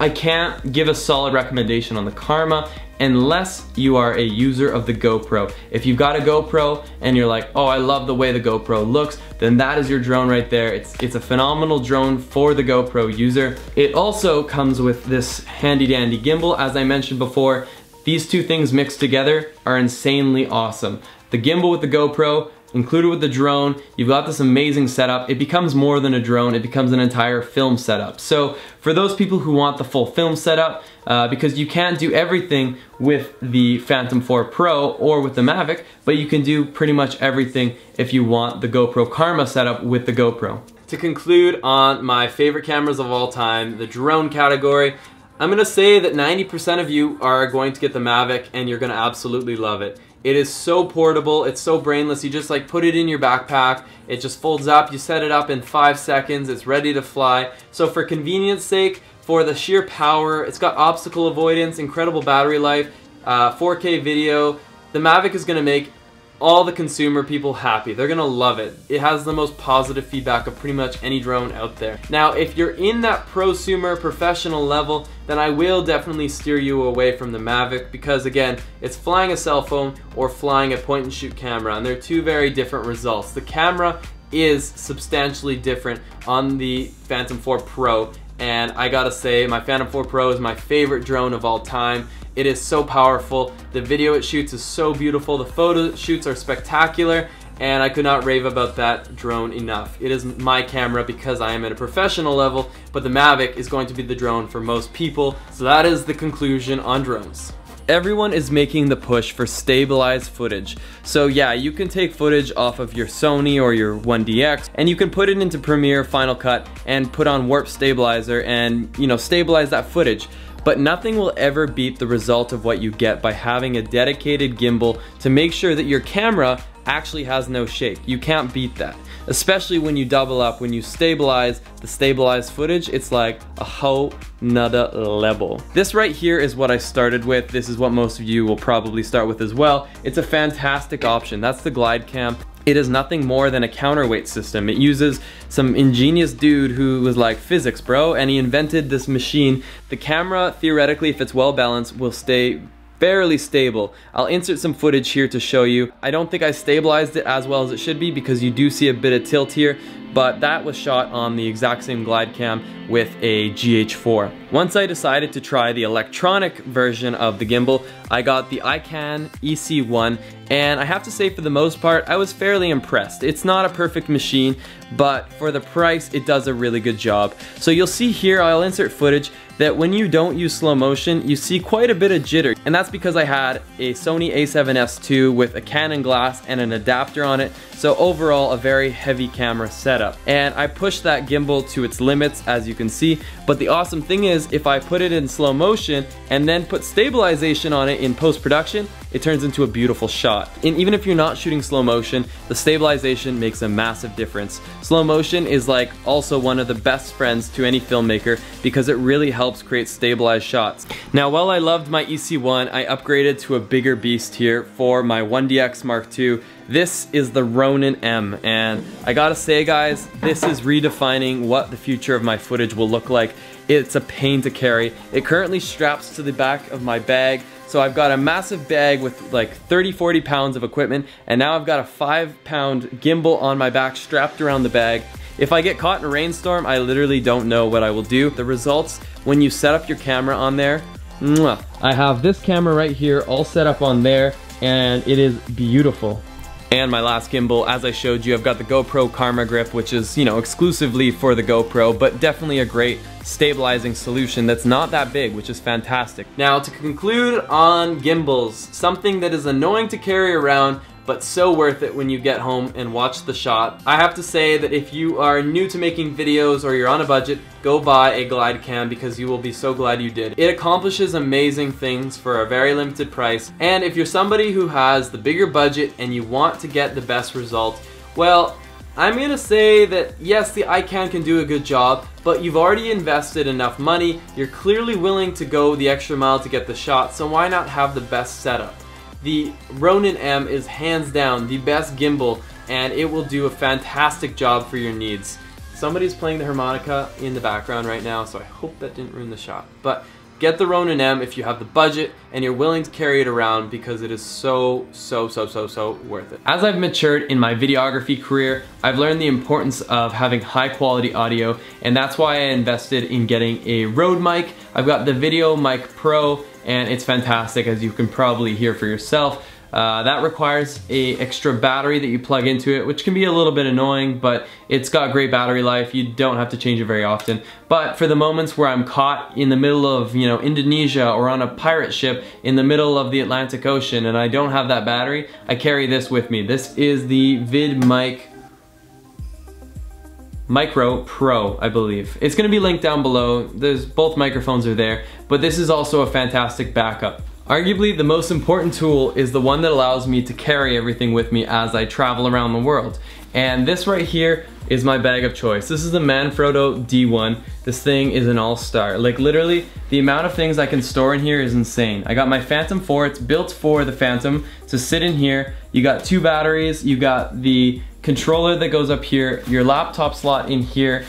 I can't give a solid recommendation on the Karma unless you are a user of the GoPro. If you've got a GoPro and you're like, oh, I love the way the GoPro looks, then that is your drone right there. It's a phenomenal drone for the GoPro user. It also comes with this handy dandy gimbal. As I mentioned before, these two things mixed together are insanely awesome. The gimbal with the GoPro, included with the drone, you've got this amazing setup. It becomes more than a drone, it becomes an entire film setup. So for those people who want the full film setup, because you can't do everything with the Phantom 4 Pro or with the Mavic, but you can do pretty much everything if you want the GoPro Karma setup with the GoPro. To conclude on my favorite cameras of all time, the drone category, I'm gonna say that 90% of you are going to get the Mavic and you're gonna absolutely love it. It is so portable, it's so brainless, you just like put it in your backpack, it just folds up, you set it up in 5 seconds, it's ready to fly. So for convenience sake, for the sheer power, it's got obstacle avoidance, incredible battery life, 4K video, the Mavic is gonna make all the consumer people happy. They're gonna love it. It has the most positive feedback of pretty much any drone out there. Now, if you're in that prosumer professional level, then I will definitely steer you away from the Mavic because again, it's flying a cell phone or flying a point and shoot camera, and they're two very different results. The camera is substantially different on the Phantom 4 Pro, and I gotta say my Phantom 4 Pro is my favorite drone of all time. It is so powerful, the video it shoots is so beautiful, the photo shoots are spectacular, and I could not rave about that drone enough. It is my camera because I am at a professional level, but the Mavic is going to be the drone for most people. So that is the conclusion on drones. Everyone is making the push for stabilized footage. So yeah, you can take footage off of your Sony or your 1DX and you can put it into Premiere, Final Cut, and put on warp stabilizer and, you know, stabilize that footage. But nothing will ever beat the result of what you get by having a dedicated gimbal to make sure that your camera actually has no shake. You can't beat that. Especially when you double up, when you stabilize the stabilized footage, it's like a whole nother level. This right here is what I started with. This is what most of you will probably start with as well. It's a fantastic option. That's the Glide Cam. It is nothing more than a counterweight system. It uses some ingenious dude who was like, physics bro, and he invented this machine. The camera, theoretically, if it's well balanced, will stay fairly stable. I'll insert some footage here to show you. I don't think I stabilized it as well as it should be because you do see a bit of tilt here, but that was shot on the exact same Glide Cam with a GH4. Once I decided to try the electronic version of the gimbal, I got the iCan EC1, and I have to say for the most part, I was fairly impressed. It's not a perfect machine, but for the price, it does a really good job. So you'll see here, I'll insert footage, that when you don't use slow motion, you see quite a bit of jitter. And that's because I had a Sony a7S II with a Canon glass and an adapter on it. So overall, a very heavy camera setup. And I pushed that gimbal to its limits, as you can see. But the awesome thing is, if I put it in slow motion and then put stabilization on it in post-production, it turns into a beautiful shot. And even if you're not shooting slow motion, the stabilization makes a massive difference. Slow motion is like also one of the best friends to any filmmaker because it really helps create stabilized shots. Now, while I loved my EC1, I upgraded to a bigger beast here for my 1DX Mark II. This is the Ronin M, and I gotta say guys, this is redefining what the future of my footage will look like. It's a pain to carry. It currently straps to the back of my bag, so I've got a massive bag with like 30-40 pounds of equipment, and now I've got a 5-pound gimbal on my back strapped around the bag. If I get caught in a rainstorm, I literally don't know what I will do. The results, when you set up your camera on there, mwah. I have this camera right here all set up on there, and it is beautiful. And my last gimbal, as I showed you, I've got the GoPro Karma Grip, which is, you know, exclusively for the GoPro, but definitely a great stabilizing solution that's not that big, which is fantastic. Now, to conclude on gimbals, something that is annoying to carry around, but so worth it when you get home and watch the shot. I have to say that if you are new to making videos or you're on a budget, go buy a Glide Cam because you will be so glad you did. It accomplishes amazing things for a very limited price, and if you're somebody who has the bigger budget and you want to get the best result, well, I'm gonna say that yes, the iCan can do a good job, but you've already invested enough money, you're clearly willing to go the extra mile to get the shot, so why not have the best setup? The Ronin M is hands down the best gimbal, and it will do a fantastic job for your needs. Somebody's playing the harmonica in the background right now, so I hope that didn't ruin the shot. But get the Ronin M if you have the budget and you're willing to carry it around because it is so worth it. As I've matured in my videography career, I've learned the importance of having high quality audio, and that's why I invested in getting a Rode mic. I've got the Video Mic Pro, and it's fantastic, as you can probably hear for yourself. That requires an extra battery that you plug into it, which can be a little bit annoying, but it's got great battery life. You don't have to change it very often. But for the moments where I'm caught in the middle of, you know, Indonesia or on a pirate ship in the middle of the Atlantic Ocean and I don't have that battery, I carry this with me. This is the VidMic Micro Pro, I believe. It's gonna be linked down below. Both microphones are there, but this is also a fantastic backup. Arguably, the most important tool is the one that allows me to carry everything with me as I travel around the world. And this right here is my bag of choice. This is the Manfrotto D1. This thing is an all-star. Like literally, the amount of things I can store in here is insane. I got my Phantom 4, it's built for the Phantom to sit in here. You got 2 batteries, you got the controller that goes up here, your laptop slot in here.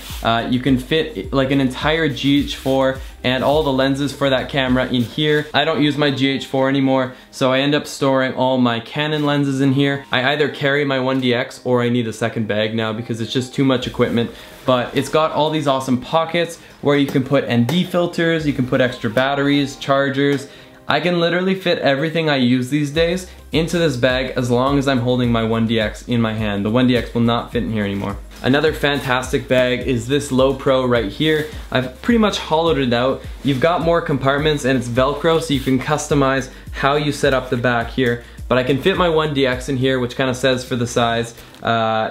You can fit like an entire GH4 and all the lenses for that camera in here. I don't use my GH4 anymore, so I end up storing all my Canon lenses in here. I either carry my 1DX or I need a second bag now because it's just too much equipment. But it's got all these awesome pockets where you can put ND filters, you can put extra batteries, chargers. I can literally fit everything I use these days into this bag as long as I'm holding my 1DX in my hand. The 1DX will not fit in here anymore. Another fantastic bag is this Low Pro right here. I've pretty much hollowed it out. You've got more compartments and it's Velcro, so you can customize how you set up the back here. But I can fit my 1DX in here, which kind of says for the size.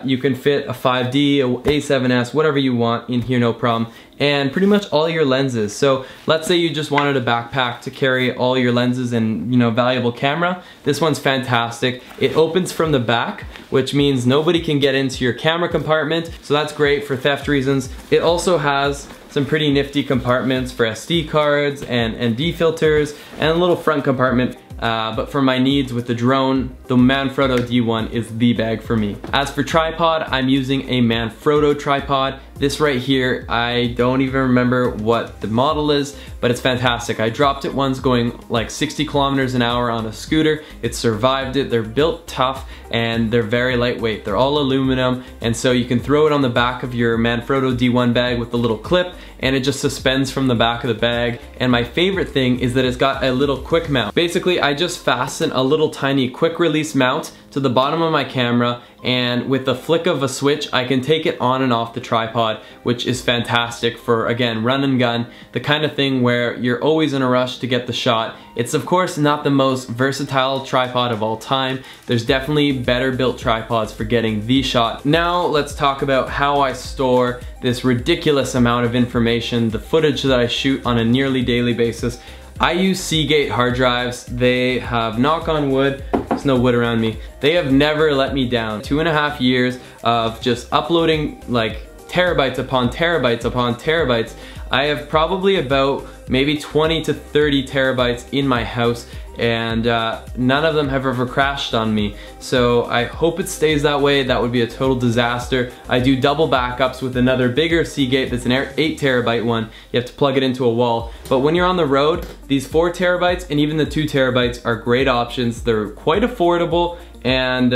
You can fit a 5D, a A7S, whatever you want in here, no problem. And pretty much all your lenses. So let's say you just wanted a backpack to carry all your lenses and, you know, valuable camera. This one's fantastic. It opens from the back, which means nobody can get into your camera compartment. So that's great for theft reasons. It also has some pretty nifty compartments for SD cards and ND filters and a little front compartment. But for my needs with the drone, the Manfrotto D1 is the bag for me. As for tripod, I'm using a Manfrotto tripod. This right here, I don't even remember what the model is, but it's fantastic. I dropped it once going like 60 kilometers an hour on a scooter. It survived it. They're built tough and they're very lightweight. They're all aluminum, and so you can throw it on the back of your Manfrotto D1 bag with the little clip, and it just suspends from the back of the bag. And my favorite thing is that it's got a little quick mount. Basically, I just fasten a little tiny quick release mount to the bottom of my camera, and with the flick of a switch, I can take it on and off the tripod, which is fantastic for, again, run and gun, the kind of thing where you're always in a rush to get the shot. It's of course not the most versatile tripod of all time. There's definitely better built tripods for getting the shot. Now let's talk about how I store this ridiculous amount of information, the footage that I shoot on a nearly daily basis. I use Seagate hard drives. They have, knock on wood, there's no wood around me, they have never let me down. 2.5 years of just uploading like terabytes upon terabytes upon terabytes. I have probably about maybe 20 to 30 terabytes in my house, and none of them have ever crashed on me. So I hope it stays that way. That would be a total disaster. I do double backups with another bigger Seagate that's an 8 terabyte one. You have to plug it into a wall. But when you're on the road, these 4 terabytes and even the 2 terabytes are great options. They're quite affordable, and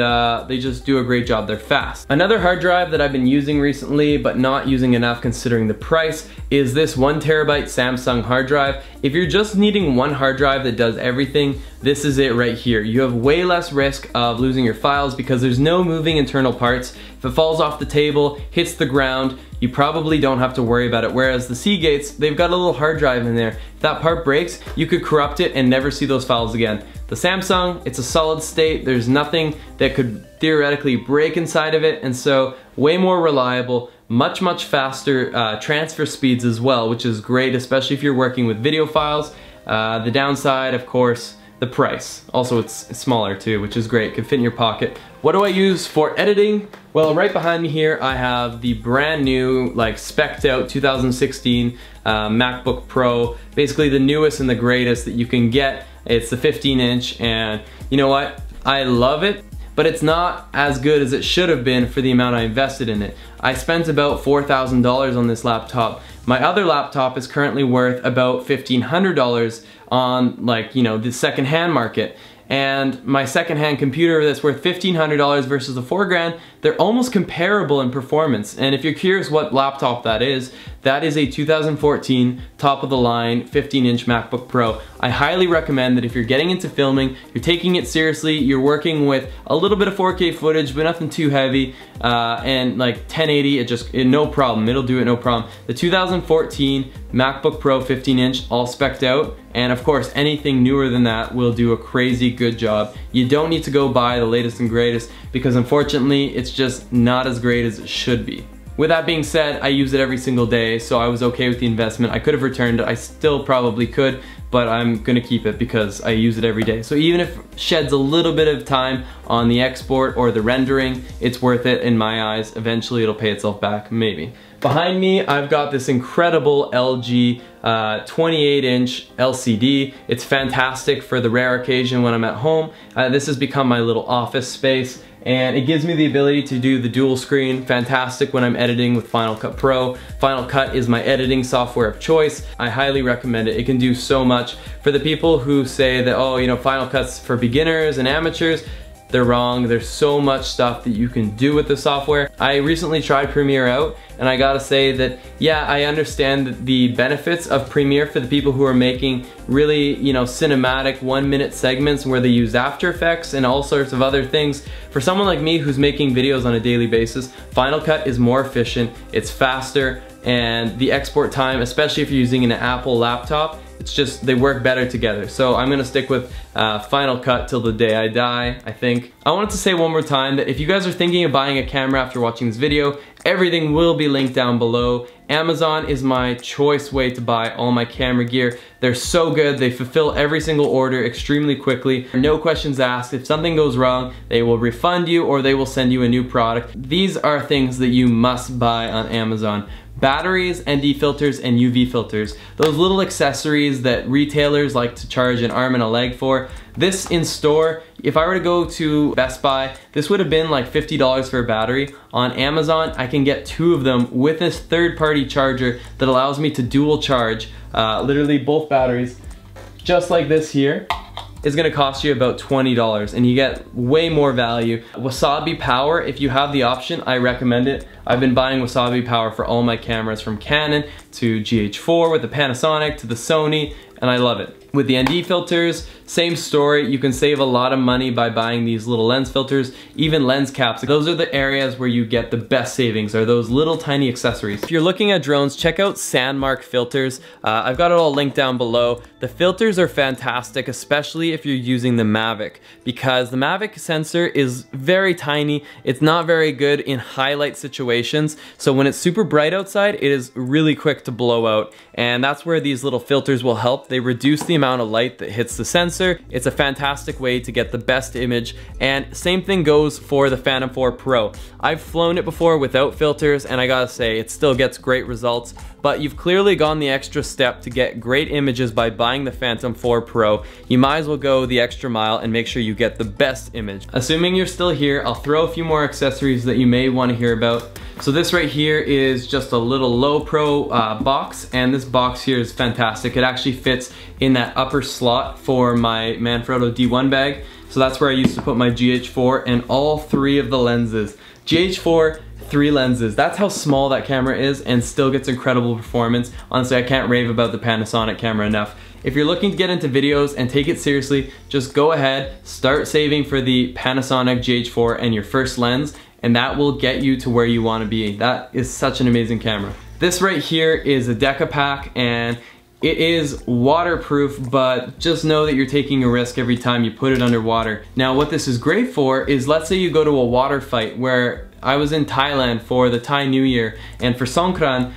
they just do a great job. They're fast. Another hard drive that I've been using recently, but not using enough considering the price, is this 1 terabyte Samsung hard drive. If you're just needing one hard drive that does everything, this is it right here. You have way less risk of losing your files because there's no moving internal parts. If it falls off the table, hits the ground, you probably don't have to worry about it. Whereas the Seagates, they've got a little hard drive in there. If that part breaks, you could corrupt it and never see those files again. The Samsung, it's a solid state. There's nothing that could theoretically break inside of it, and so way more reliable, much faster transfer speeds as well, which is great, especially if you're working with video files. The downside, of course, the price. Also, it's smaller too, which is great. It can fit in your pocket. What do I use for editing? Well, right behind me here, I have the brand new, like spec'd out 2016 MacBook Pro. Basically the newest and the greatest that you can get. It's the 15-inch, and you know what? I love it, but it's not as good as it should have been for the amount I invested in it. I spent about $4,000 on this laptop. My other laptop is currently worth about $1,500 on, like, you know, the secondhand market. And my secondhand computer that's worth $1,500 versus the $4,000, they're almost comparable in performance. And if you're curious what laptop that is a 2014 top of the line 15-inch MacBook Pro. I highly recommend that if you're getting into filming, you're taking it seriously, you're working with a little bit of 4K footage, but nothing too heavy, and like 1080, no problem, it'll do it, no problem. The 2014 MacBook Pro 15-inch, all spec'd out, and of course anything newer than that will do a crazy good job. You don't need to go buy the latest and greatest because unfortunately it's just not as great as it should be. With that being said, I use it every single day, so I was okay with the investment. I could have returned it, I still probably could, but I'm gonna keep it because I use it every day. So even if it sheds a little bit of time on the export or the rendering, it's worth it in my eyes. Eventually it'll pay itself back, maybe. Behind me, I've got this incredible LG 28-inch LCD. It's fantastic for the rare occasion when I'm at home. This has become my little office space, and it gives me the ability to do the dual screen. Fantastic when I'm editing with Final Cut Pro. Final Cut is my editing software of choice. I highly recommend it. It can do so much. For the people who say that, oh, you know, Final Cut's for beginners and amateurs, they're wrong. There's so much stuff that you can do with the software. I recently tried Premiere out, and I gotta say that, yeah, I understand the benefits of Premiere for the people who are making really, you know, cinematic 1-minute segments where they use After Effects and all sorts of other things. For someone like me who's making videos on a daily basis, Final Cut is more efficient, it's faster, and the export time, especially if you're using an Apple laptop, it's just, they work better together. So I'm gonna stick with Final Cut till the day I die, I think. I wanted to say one more time that if you guys are thinking of buying a camera after watching this video, everything will be linked down below. Amazon is my choice way to buy all my camera gear. They're so good, they fulfill every single order extremely quickly. No questions asked. If something goes wrong, they will refund you or they will send you a new product. These are things that you must buy on Amazon. Batteries, ND filters, and UV filters. Those little accessories that retailers like to charge an arm and a leg for. This in store, if I were to go to Best Buy, this would have been like $50 for a battery. On Amazon, I can get 2 of them with this third-party charger that allows me to dual charge, literally both batteries, just like this here. Is gonna cost you about $20 and you get way more value. Wasabi Power, if you have the option, I recommend it. I've been buying Wasabi Power for all my cameras, from Canon to GH4 with the Panasonic to the Sony, and I love it. With the ND filters, same story. You can save a lot of money by buying these little lens filters, even lens caps. Those are the areas where you get the best savings, are those little tiny accessories. If you're looking at drones, check out Sandmark filters. I've got it all linked down below. The filters are fantastic, especially if you're using the Mavic, because the Mavic sensor is very tiny. It's not very good in highlight situations. So when it's super bright outside, it is really quick to blow out. And that's where these little filters will help. They reduce the amount of light that hits the sensor. It's a fantastic way to get the best image, and same thing goes for the Phantom 4 Pro. I've flown it before without filters, and I gotta say, it still gets great results, but you've clearly gone the extra step to get great images by buying the Phantom 4 Pro. You might as well go the extra mile and make sure you get the best image. Assuming you're still here, I'll throw a few more accessories that you may want to hear about. So this right here is just a little low pro box, and this box here is fantastic. It actually fits in that upper slot for my Manfrotto D1 bag. So that's where I used to put my GH4 and all 3 of the lenses. GH4, 3 lenses. That's how small that camera is and still gets incredible performance. Honestly, I can't rave about the Panasonic camera enough. If you're looking to get into videos and take it seriously, just go ahead, start saving for the Panasonic GH4 and your first lens, and that will get you to where you want to be. That is such an amazing camera. This right here is a Deca pack, and it is waterproof, but just know that you're taking a risk every time you put it underwater. Now what this is great for is, let's say you go to a water fight, where I was in Thailand for the Thai New Year, and for Songkran,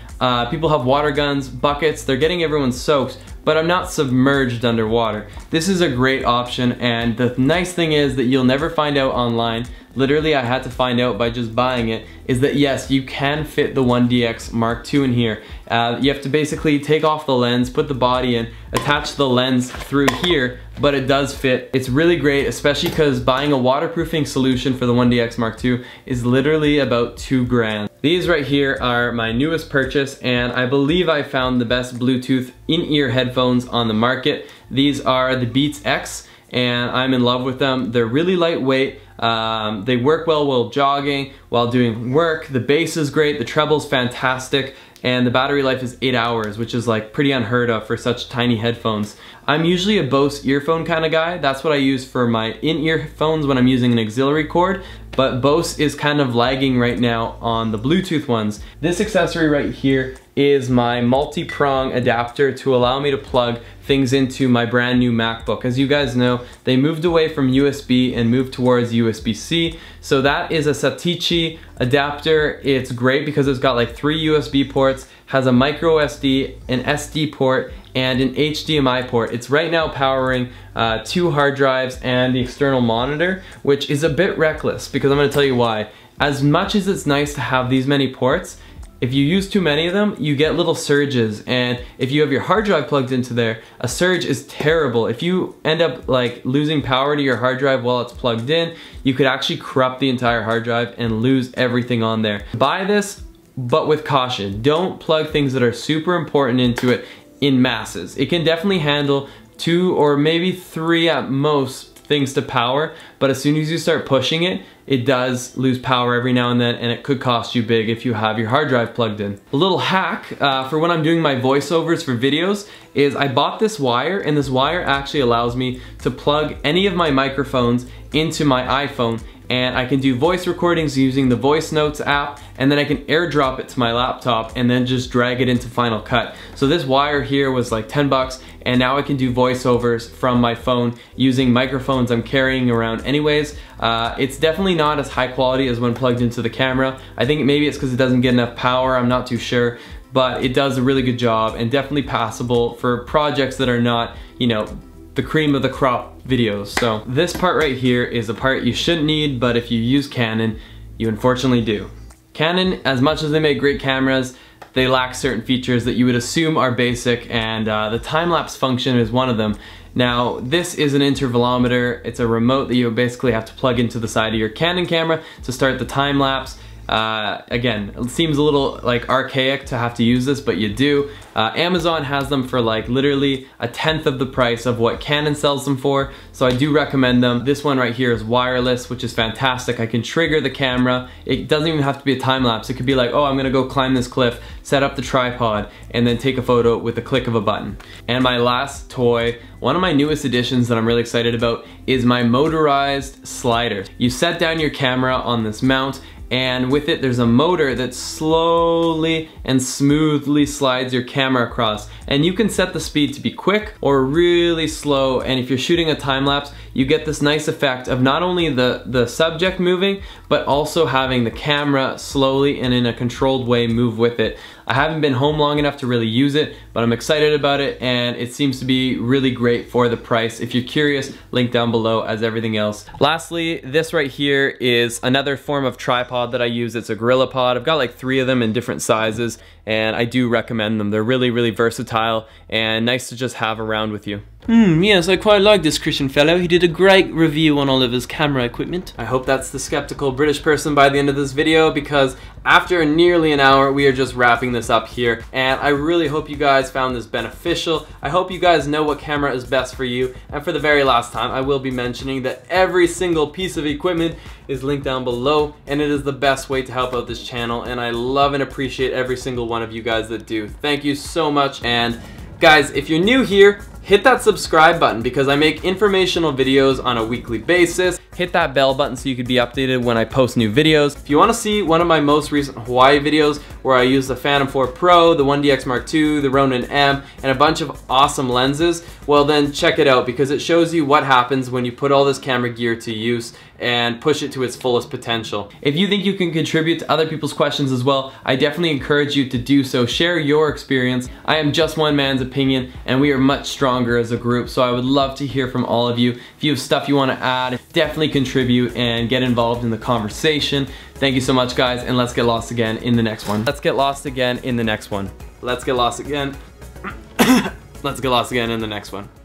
people have water guns, buckets, they're getting everyone soaked, but I'm not submerged underwater. This is a great option, and the nice thing is that you'll never find out online. Literally, I had to find out by just buying it, is that yes, you can fit the 1DX Mark II in here. You have to basically take off the lens, put the body in, attach the lens through here, but it does fit. It's really great, especially because buying a waterproofing solution for the 1DX Mark II is literally about $2 grand. These right here are my newest purchase, and I believe I found the best Bluetooth in-ear headphones on the market. These are the Beats X, and I'm in love with them. They're really lightweight. They work well while jogging, while doing work. The bass is great, the treble's fantastic, and the battery life is 8 hours, which is like pretty unheard of for such tiny headphones. I'm usually a Bose earphone kind of guy. That's what I use for my in-ear phones when I'm using an auxiliary cord, but Bose is kind of lagging right now on the Bluetooth ones. This accessory right here is my multi-prong adapter to allow me to plug things into my brand new MacBook. As you guys know, they moved away from USB and moved towards USB-C. So that is a Satichi adapter. It's great because it's got like 3 USB ports, has a micro SD, an SD port, and an HDMI port. It's right now powering 2 hard drives and the external monitor, which is a bit reckless because I'm gonna tell you why. As much as it's nice to have these many ports, if you use too many of them, you get little surges, and if you have your hard drive plugged into there, a surge is terrible. If you end up like losing power to your hard drive while it's plugged in, you could actually corrupt the entire hard drive and lose everything on there. Buy this, but with caution. Don't plug things that are super important into it in masses. It can definitely handle 2 or maybe 3 at most things to power, but as soon as you start pushing it, it does lose power every now and then, and it could cost you big if you have your hard drive plugged in. A little hack for when I'm doing my voiceovers for videos is I bought this wire, and this wire actually allows me to plug any of my microphones into my iPhone, and I can do voice recordings using the Voice Notes app, and then I can airdrop it to my laptop and then just drag it into Final Cut. So this wire here was like 10 bucks, and now I can do voiceovers from my phone using microphones I'm carrying around anyways. It's definitely not as high quality as when plugged into the camera. I think maybe it's because it doesn't get enough power, I'm not too sure, but it does a really good job and definitely passable for projects that are not, you know, the cream of the crop videos. So this part right here is a part you shouldn't need, but if you use Canon, you unfortunately do. Canon, as much as they make great cameras, they lack certain features that you would assume are basic, and the time-lapse function is one of them. Now, this is an intervalometer. It's a remote that you basically have to plug into the side of your Canon camera to start the time-lapse. Again, it seems a little like archaic to have to use this, but you do. Amazon has them for like literally 1/10 of the price of what Canon sells them for, so I do recommend them. This one right here is wireless, which is fantastic. I can trigger the camera. It doesn't even have to be a time lapse. It could be like, oh, I'm gonna go climb this cliff, set up the tripod, and then take a photo with the click of a button. And my last toy, one of my newest additions that I'm really excited about, is my motorized slider. You set down your camera on this mount, and with it there's a motor that slowly and smoothly slides your camera across, and you can set the speed to be quick or really slow, and if you're shooting a time lapse, you get this nice effect of not only the subject moving, but also having the camera slowly and in a controlled way move with it. I haven't been home long enough to really use it, but I'm excited about it, and it seems to be really great for the price. If you're curious, link down below as everything else. Lastly, this right here is another form of tripod that I use. It's a Gorilla Pod. I've got like 3 of them in different sizes, and I do recommend them. They're really, really versatile and nice to just have around with you. Yes, I quite like this Christian fellow. He did a great review on all of his camera equipment. I hope that's the skeptical British person by the end of this video, because after nearly an hour, we are just wrapping this up here, and I really hope you guys found this beneficial. I hope you guys know what camera is best for you, and for the very last time, I will be mentioning that every single piece of equipment is linked down below, and it is the best way to help out this channel, and I love and appreciate every single one of you guys that do. Thank you so much, and guys, if you're new here, hit that subscribe button because I make informational videos on a weekly basis. Hit that bell button so you can be updated when I post new videos. If you want to see one of my most recent Hawaii videos where I use the Phantom 4 Pro, the 1DX Mark II, the Ronin M, and a bunch of awesome lenses, well then check it out because it shows you what happens when you put all this camera gear to use and push it to its fullest potential. If you think you can contribute to other people's questions as well, I definitely encourage you to do so. Share your experience. I am just one man's opinion, and we are much stronger as a group, so I would love to hear from all of you. If you have stuff you want to add, definitely contribute and get involved in the conversation. Thank you so much, guys, and let's get lost again in the next one. Let's get lost again in the next one. Let's get lost again. Let's get lost again in the next one.